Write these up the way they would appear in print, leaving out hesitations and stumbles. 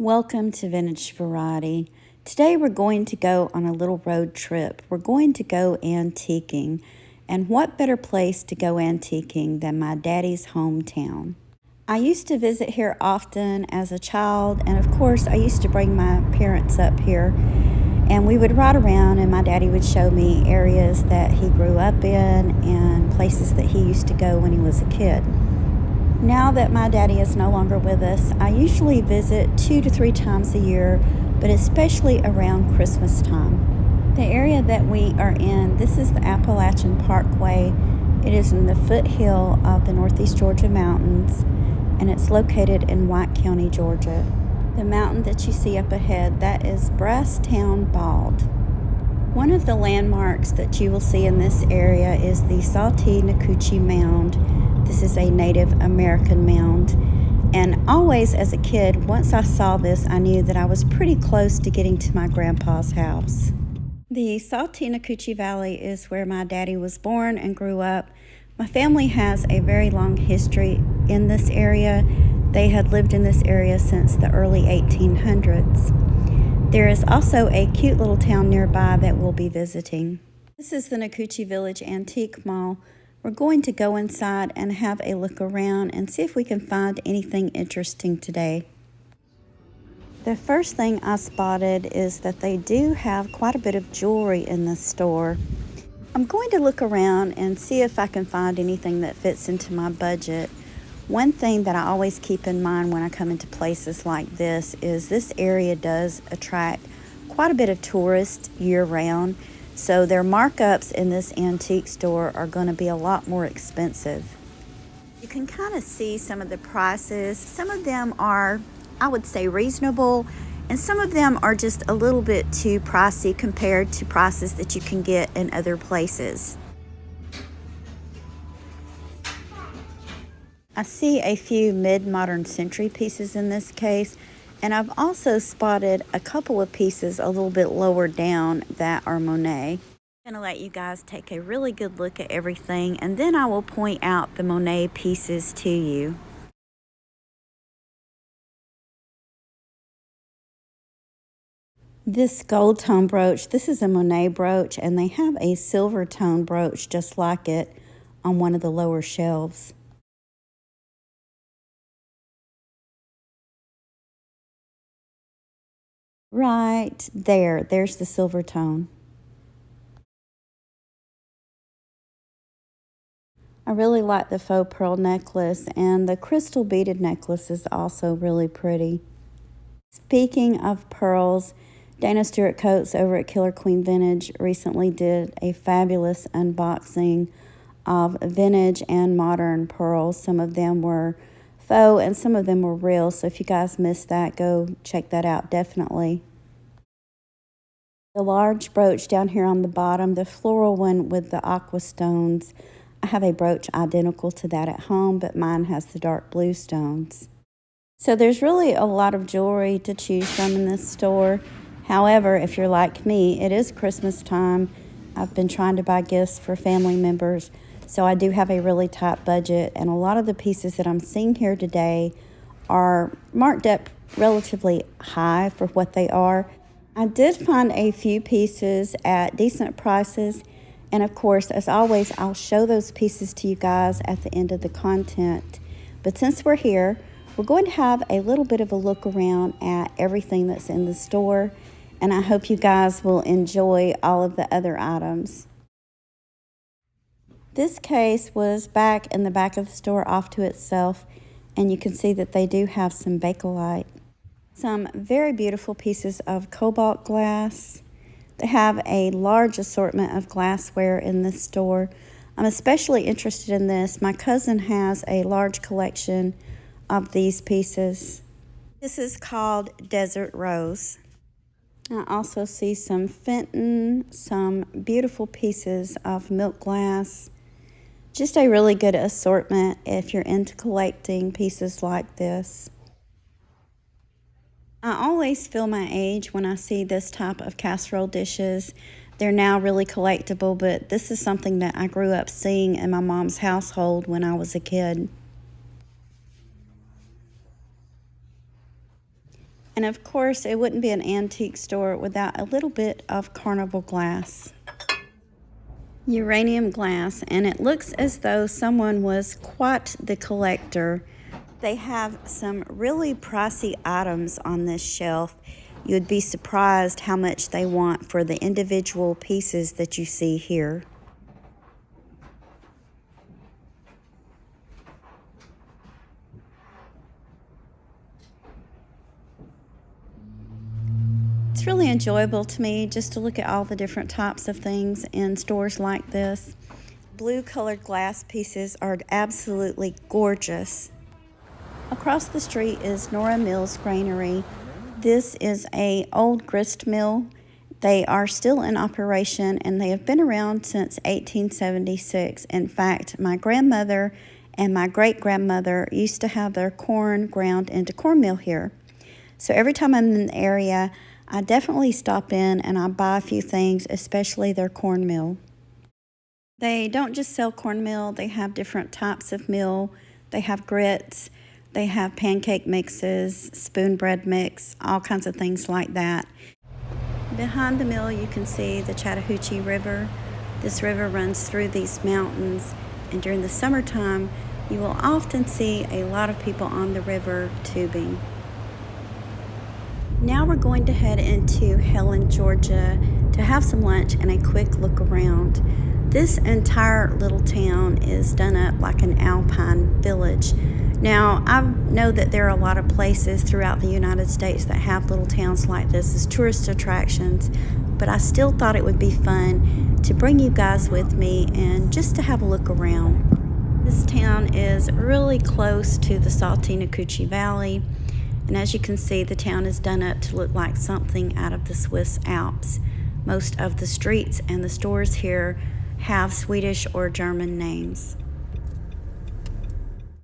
Welcome to Vintage Variety. Today we're going to go on a little road trip. We're going to go antiquing. And what better place to go antiquing than my daddy's hometown? I used to visit here often as a child, and of course I used to bring my parents up here. And we would ride around and my daddy would show me areas that he grew up in and places that he used to go when he was a kid. Now that my daddy is no longer with us, I usually visit 2 to 3 times a year, but especially around Christmas time. The area that we are in, this is the Appalachian Parkway. It is in the foothill of the Northeast Georgia mountains, and it's located in White County, Georgia. The mountain that you see up ahead, that is Brasstown Bald. One of the landmarks that you will see in this area is the Sautee Nacoochee Mound. This is a Native American mound. And always as a kid, once I saw this, I knew that I was pretty close to getting to my grandpa's house. The Sautee Nacoochee Valley is where my daddy was born and grew up. My family has a very long history in this area. They had lived in this area since the early 1800s. There is also a cute little town nearby that we'll be visiting. This is the Nacoochee Village Antique Mall. We're going to go inside and have a look around and see if we can find anything interesting today. The first thing I spotted is that they do have quite a bit of jewelry in this store. I'm going to look around and see if I can find anything that fits into my budget. One thing that I always keep in mind when I come into places like this is this area does attract quite a bit of tourists year-round. So their markups in this antique store are going to be a lot more expensive. You can kind of see some of the prices. Some of them are, I would say, reasonable, and some of them are just a little bit too pricey compared to prices that you can get in other places. I see a few mid-modern century pieces in this case, and I've also spotted a couple of pieces a little bit lower down that are Monet. I'm going to let you guys take a really good look at everything, and then I will point out the Monet pieces to you. This gold tone brooch, this is a Monet brooch, and they have a silver tone brooch just like it on one of the lower shelves. Right there's the silver tone. I really like the faux pearl necklace, and the crystal beaded necklace is also really pretty. Speaking of pearls, Dana Stewart Coates over at Killer Queen Vintage recently did a fabulous unboxing of vintage and modern pearls. Some of them were faux and some of them were real, so if you guys missed that, go check that out definitely. The large brooch down here on the bottom, the floral one with the aqua stones, I have a brooch identical to that at home, but mine has the dark blue stones. So there's really a lot of jewelry to choose from in this store. However, if you're like me, it is Christmas time. I've been trying to buy gifts for family members, so I do have a really tight budget, and a lot of the pieces that I'm seeing here today are marked up relatively high for what they are. I did find a few pieces at decent prices, and of course, as always, I'll show those pieces to you guys at the end of the content. But since we're here, we're going to have a little bit of a look around at everything that's in the store, and I hope you guys will enjoy all of the other items. This case was back in the back of the store off to itself, and you can see that they do have some bakelite. Some very beautiful pieces of cobalt glass. They have a large assortment of glassware in this store. I'm especially interested in this. My cousin has a large collection of these pieces. This is called Desert Rose. I also see some Fenton, some beautiful pieces of milk glass. Just a really good assortment if you're into collecting pieces like this. I always feel my age when I see this type of casserole dishes. They're now really collectible, but this is something that I grew up seeing in my mom's household when I was a kid. And of course, it wouldn't be an antique store without a little bit of carnival glass. Uranium glass, and it looks as though someone was quite the collector. They have some really pricey items on this shelf. You'd be surprised how much they want for the individual pieces that you see here. It's really enjoyable to me just to look at all the different types of things in stores like this. Blue colored glass pieces are absolutely gorgeous. Across the street is Nora Mill's Granary. This is an old grist mill. They are still in operation and they have been around since 1876. In fact, my grandmother and my great-grandmother used to have their corn ground into cornmeal here. So every time I'm in the area, I definitely stop in and I buy a few things, especially their cornmeal. They don't just sell cornmeal, they have different types of meal. They have grits, they have pancake mixes, spoon bread mix, all kinds of things like that. Behind the mill you can see the Chattahoochee River. This river runs through these mountains, and during the summertime you will often see a lot of people on the river tubing. Now we're going to head into Helen, Georgia to have some lunch and a quick look around. This entire little town is done up like an Alpine village. Now, I know that there are a lot of places throughout the United States that have little towns like this as tourist attractions, but I still thought it would be fun to bring you guys with me and just to have a look around. This town is really close to the Sautee Nacoochee Valley. And as you can see, the town is done up to look like something out of the Swiss Alps. Most of the streets and the stores here have Swedish or German names.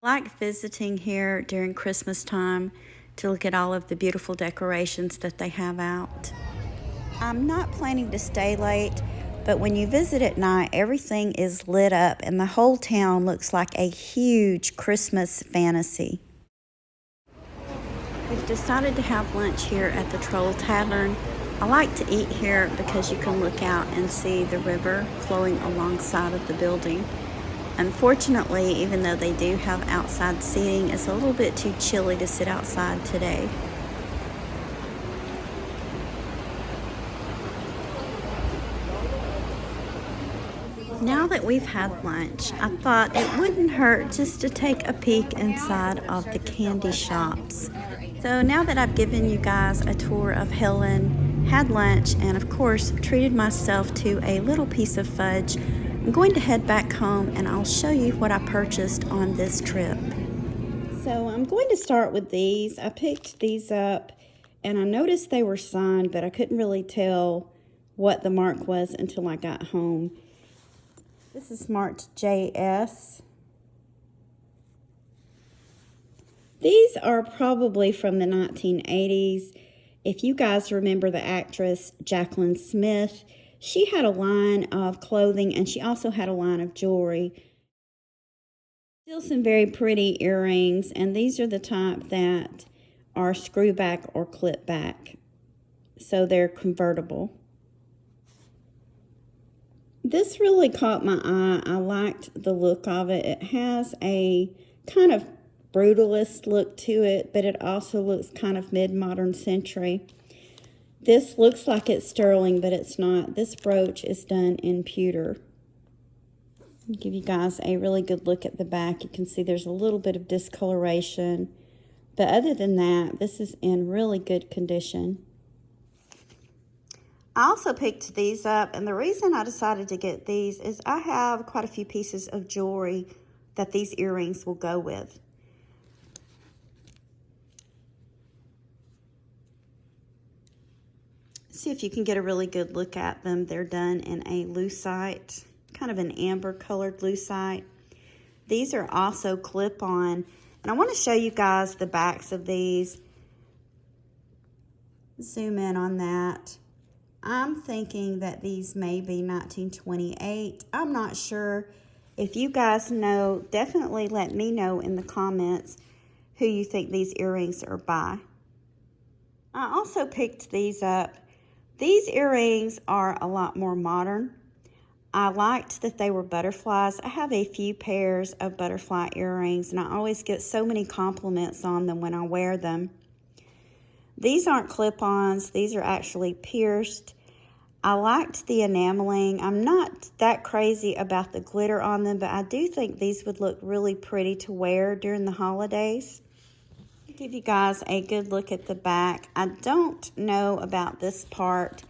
I like visiting here during Christmas time to look at all of the beautiful decorations that they have out. I'm not planning to stay late, but when you visit at night, everything is lit up and the whole town looks like a huge Christmas fantasy. We've decided to have lunch here at the Troll Tavern. I like to eat here because you can look out and see the river flowing alongside of the building. Unfortunately, even though they do have outside seating, it's a little bit too chilly to sit outside today. Now that we've had lunch, I thought it wouldn't hurt just to take a peek inside of the candy shops. So now that I've given you guys a tour of Helen, had lunch, and of course treated myself to a little piece of fudge, I'm going to head back home and I'll show you what I purchased on this trip. So I'm going to start with these. I picked these up and I noticed they were signed, but I couldn't really tell what the mark was until I got home. This is marked JS. These are probably from the 1980s. If you guys remember the actress Jacqueline Smith, she had a line of clothing and she also had a line of jewelry. Still some very pretty earrings, and these are the type that are screw back or clip back. So they're convertible. This really caught my eye. I liked the look of it. It has a kind of brutalist look to it, but it also looks kind of mid-modern century. This looks like it's sterling, but it's not. This brooch is done in pewter. I'll give you guys a really good look at the back. You can see there's a little bit of discoloration, but other than that, this is in really good condition. I also picked these up, and the reason I decided to get these is I have quite a few pieces of jewelry that these earrings will go with. See if you can get a really good look at them. They're done in a lucite, kind of an amber colored lucite. These are also clip-on, and I want to show you guys the backs of these. Zoom in on that. I'm thinking that these may be 1928. I'm not sure. If you guys know, definitely let me know in the comments who you think these earrings are by. I also picked these up. These earrings are a lot more modern. I liked that they were butterflies. I have a few pairs of butterfly earrings, and I always get so many compliments on them when I wear them. These aren't clip-ons. These are actually pierced. I liked the enameling. I'm not that crazy about the glitter on them, but I do think these would look really pretty to wear during the holidays. I'll give you guys a good look at the back. I don't know about this part,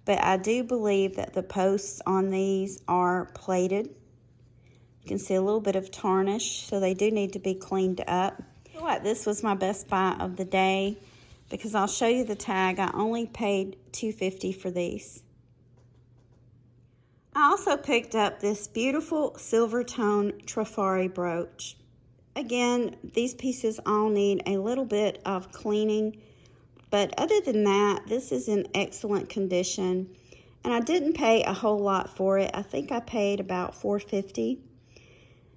but I do believe that the posts on these are plated. You can see a little bit of tarnish, so they do need to be cleaned up. I feel like this was my best buy of the day because I'll show you the tag. I only paid $2.50 for these. I also picked up this beautiful silver tone Trifari brooch. Again, these pieces all need a little bit of cleaning, but other than that, this is in excellent condition. And I didn't pay a whole lot for it. I think I paid about $4.50.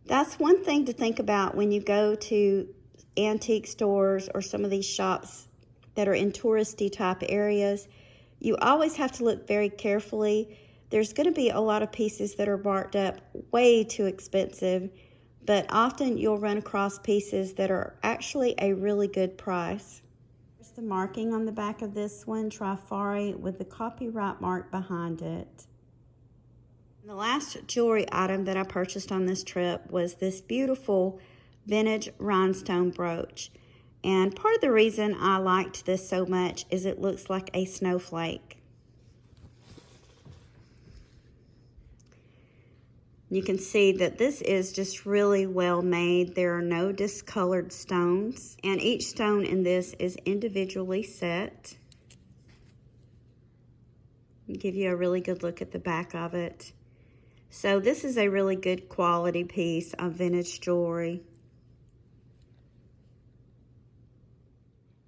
That's one thing to think about when you go to antique stores or some of these shops that are in touristy type areas. You always have to look very carefully. There's going to be a lot of pieces that are marked up way too expensive, but often you'll run across pieces that are actually a really good price. There's the marking on the back of this one, Trifari, with the copyright mark behind it. The last jewelry item that I purchased on this trip was this beautiful vintage rhinestone brooch. And part of the reason I liked this so much is it looks like a snowflake. You can see that this is just really well made. There are no discolored stones, and each stone in this is individually set. I'll give you a really good look at the back of it. So this is a really good quality piece of vintage jewelry.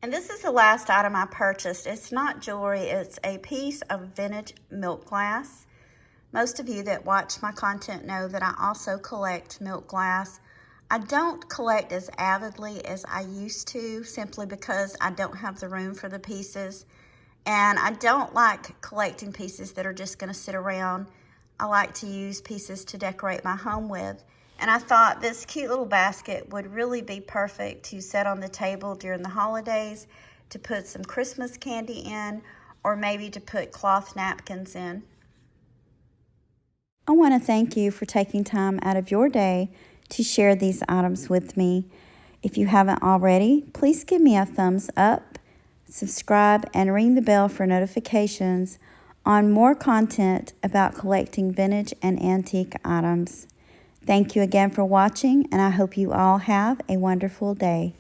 And this is the last item I purchased. It's not jewelry, it's a piece of vintage milk glass. Most of you that watch my content know that I also collect milk glass. I don't collect as avidly as I used to, simply because I don't have the room for the pieces. And I don't like collecting pieces that are just going to sit around. I like to use pieces to decorate my home with. And I thought this cute little basket would really be perfect to set on the table during the holidays, to put some Christmas candy in, or maybe to put cloth napkins in. I want to thank you for taking time out of your day to share these items with me. If you haven't already, please give me a thumbs up, subscribe, and ring the bell for notifications on more content about collecting vintage and antique items. Thank you again for watching, and I hope you all have a wonderful day.